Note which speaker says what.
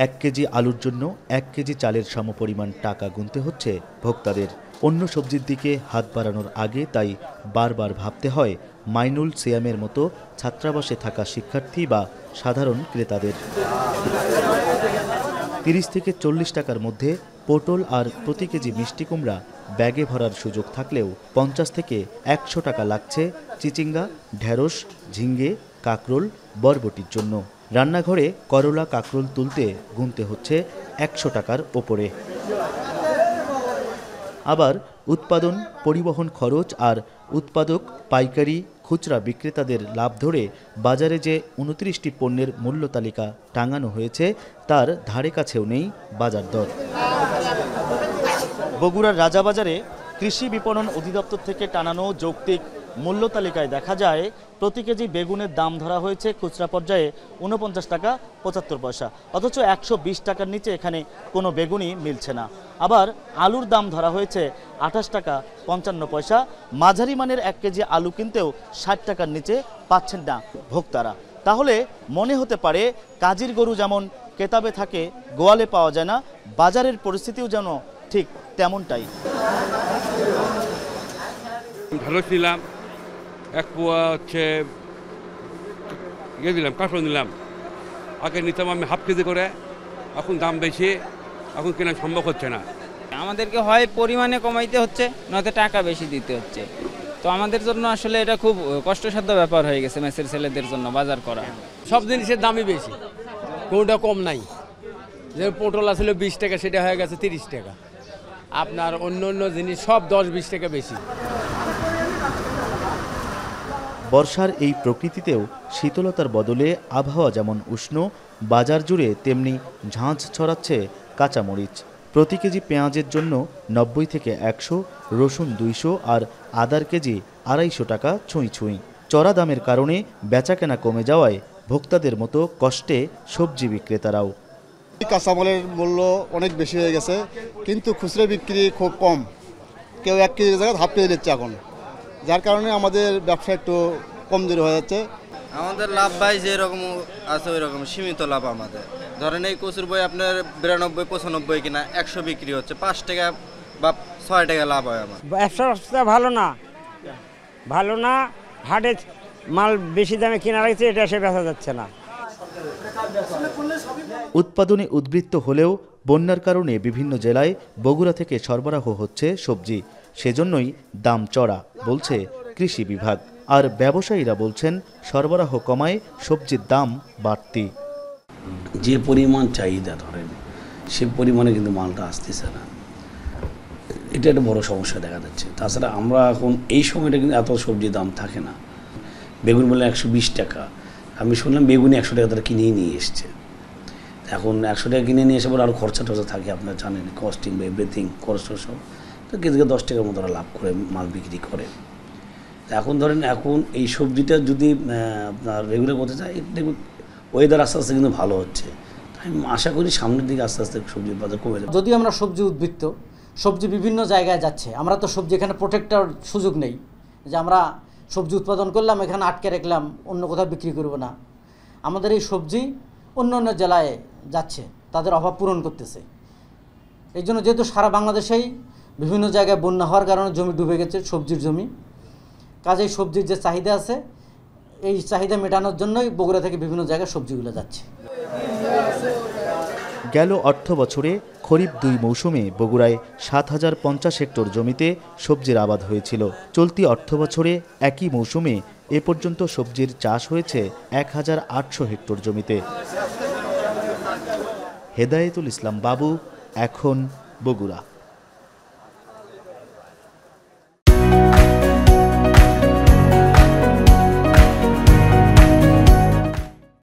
Speaker 1: 1 KG আলুর জন্য 1 KG চালের সমপরিমাণ টাকা গুনতে হচ্ছে ভোক্তাদের। অন্য সবজির দিকে হাত বাড়ানোর আগে তাই বারবার ভাবতে হয় মাইনুল সিয়ামের মতো ছাত্রাবাসে থাকা শিক্ষার্থী বা সাধারণ ক্রেতাদের। 30 থেকে 40 টাকার মধ্যে পটল আর প্রতি কেজি মিষ্টি কুমড়া ব্যাগে ভরার সুযোগ থাকলেও 50 থেকে 100 টাকা লাগছে চিচিঙ্গা, ঢেঁড়স, ঝিঙ্গে, কাকরোল, বরবটির জন্য। রান্নাঘরে করলা কাকরোল তুলতে গুনতে হচ্ছে 100 টাকার ওপরে। আবার উৎপাদন, পরিবহন খরচ আর উৎপাদক, পাইকারি, খুচরা বিক্রেতাদের লাভ ধরে বাজারে যে 29টি পণ্যের মূল্য তালিকা টাঙানো হয়েছে তার ধারে কাছেও নেই বাজার দর। বগুড়ার রাজাবাজারে কৃষি বিপণন অধিদপ্তর থেকে টানানো যৌক্তিক মূল্য তালিকায় দেখা যায় প্রতি কেজি বেগুনের দাম ধরা হয়েছে খুচরা পর্যায়ে 49 টাকা 75 পয়সা, অথচ 120 টাকার নিচে এখানে কোনো বেগুনই মিলছে না। আবার আলুর দাম ধরা হয়েছে 28 টাকা 55 পয়সা। মাঝারি মানের 1 কেজি আলু কিনতেও 60 টাকার নিচে পাচ্ছেন না ভোক্তারা। তাহলে মনে হতে পারে কাজীর গরু যেমন কেতাবে থাকে গোয়ালে পাওয়া যায় না, বাজারের পরিস্থিতিও যেন ঠিক তেমনটাই।
Speaker 2: ঢেঁড়স নিলাম, 1 পোয়া হচ্ছে দিলাম, কাঁকরোল নিলাম। আগে নিতাম আমি হাফ কেজি করে, এখন দাম বেশি, এখন কেনা সম্ভব হচ্ছে না।
Speaker 3: আমাদেরকে হয় পরিমাণে কমাইতে হচ্ছে, নয়তো টাকা বেশি দিতে হচ্ছে। তো আমাদের জন্য আসলে এটা খুব কষ্টসাধ্য ব্যাপার হয়ে গেছে মেসের ছেলেদের জন্য বাজার করা।
Speaker 4: সব জিনিসের দামই বেশি, কোনটা কম নাই। যে পটল আসলে 20 টাকা, সেটা হয়ে গেছে 30 টাকা। আপনার অন্য অন্য জিনিস সব 10-20 টাকা বেশি।
Speaker 1: বর্ষার এই প্রকৃতিতেও শীতলতার বদলে আবহাওয়া যেমন উষ্ণ, বাজার জুড়ে তেমনি ঝাঁঝ ছড়াচ্ছে কাঁচামরিচ। প্রতি কেজি পেঁয়াজের জন্য 90 থেকে 100, রসুন 200 আর আদার কেজি 250 টাকা ছুঁই ছুঁই। চড়া দামের কারণে বেচাকেনা কমে যাওয়ায় ভোক্তাদের মতো কষ্টে সবজি বিক্রেতারাও।
Speaker 5: কাঁচামালের মূল্য অনেক বেশি হয়ে গেছে, কিন্তু খুচরা বিক্রি খুব কম। কেউ 1 কেজির জায়গায় হাফ কেজি দিচ্ছে এখন, যার কারণে আমাদের ব্যবসা একটু কমজোরি হয়ে যাচ্ছে।
Speaker 6: আমাদের লাভ ভাই যেরকম আছে ওই রকম সীমিত লাভ আমাদের। ধরেন এই কচুর বই আপনার 92-95 কিনা 100 বিক্রি হচ্ছে, 5 টাকা বা 6 টাকা লাভ হয় আমার।
Speaker 7: ব্যবসা ভালো না, হাটে মাল বেশি দামে কেনা লাগছে, এটা এসে বেচা যাচ্ছে না।
Speaker 1: উৎপাদনে উদ্বৃত্ত হলেও বন্যার কারণে বিভিন্ন জেলায় বগুড়া থেকে সরবরাহ হচ্ছে সবজি, সেজন্যই দাম চড়া বলছে কৃষি বিভাগ। আর ব্যবসায়ীরা বলছেন সরবরাহ কমায় সবজির দাম বাড়তি।
Speaker 8: যে পরিমাণ চাহিদা ধরেন সে পরিমাণে কিন্তু মালটা আসতেছে না, এটা একটা বড় সমস্যা দেখা যাচ্ছে। তাছাড়া আমরা এখন এই সময়টা কিন্তু এত সবজির দাম থাকে না। বেগুন বললে 120 টাকা, আমি শুনলাম বেগুনি 100 টাকা তারা কিনেই নিয়ে এসছে। এখন 100 টাকা কিনে নিয়ে এসে পরে আরও খরচা টরচা থাকে, আপনারা জানেন, কস্টিং বা এভরিথিং খরচ সব। তো কেজিকে 10 টাকার মতো তারা লাভ করে মাল বিক্রি করে। এখন ধরেন এখন এই সবজিটা যদি আপনার রেগুলার করতে চাই, দেখুন ওয়েদার আস্তে আস্তে কিন্তু ভালো হচ্ছে। আমি আশা করি সামনের দিকে আস্তে আস্তে সবজির বাজার কমে যাবে।
Speaker 9: যদি আমরা সবজি উদ্বৃত্ত, সবজি বিভিন্ন জায়গায় যাচ্ছে, আমরা তো সবজি এখানে প্রোটেক্টার সুযোগ নেই যে আমরা সবজি উৎপাদন করলাম এখানে আটকে রাখলাম, অন্য কোথাও বিক্রি করব না। আমাদের এই সবজি অন্য অন্য জেলায় যাচ্ছে, তাদের অভাব পূরণ করতেছে। এই জন্য যেহেতু সারা বাংলাদেশেই বিভিন্ন জায়গায় বন্যা হওয়ার কারণে জমি ডুবে গেছে, সবজির জমি, কাজেই সবজির যে চাহিদা আছে এই চাহিদা মেটানোর জন্যই বগুড়া থেকে বিভিন্ন জায়গায় সবজিগুলো যাচ্ছে।
Speaker 1: গেল অর্থ বছরে খরিফ 2 মৌসুমে বগুড়ায় 7050 হেক্টর জমিতে সবজির আবাদ হয়েছিল। চলতি অর্থ বছরে একই মৌসুমে এ পর্যন্ত সবজির চাষ হয়েছে 1800 হেক্টর জমিতে। হেদায়েতুল ইসলাম বাবু, এখন বগুড়া।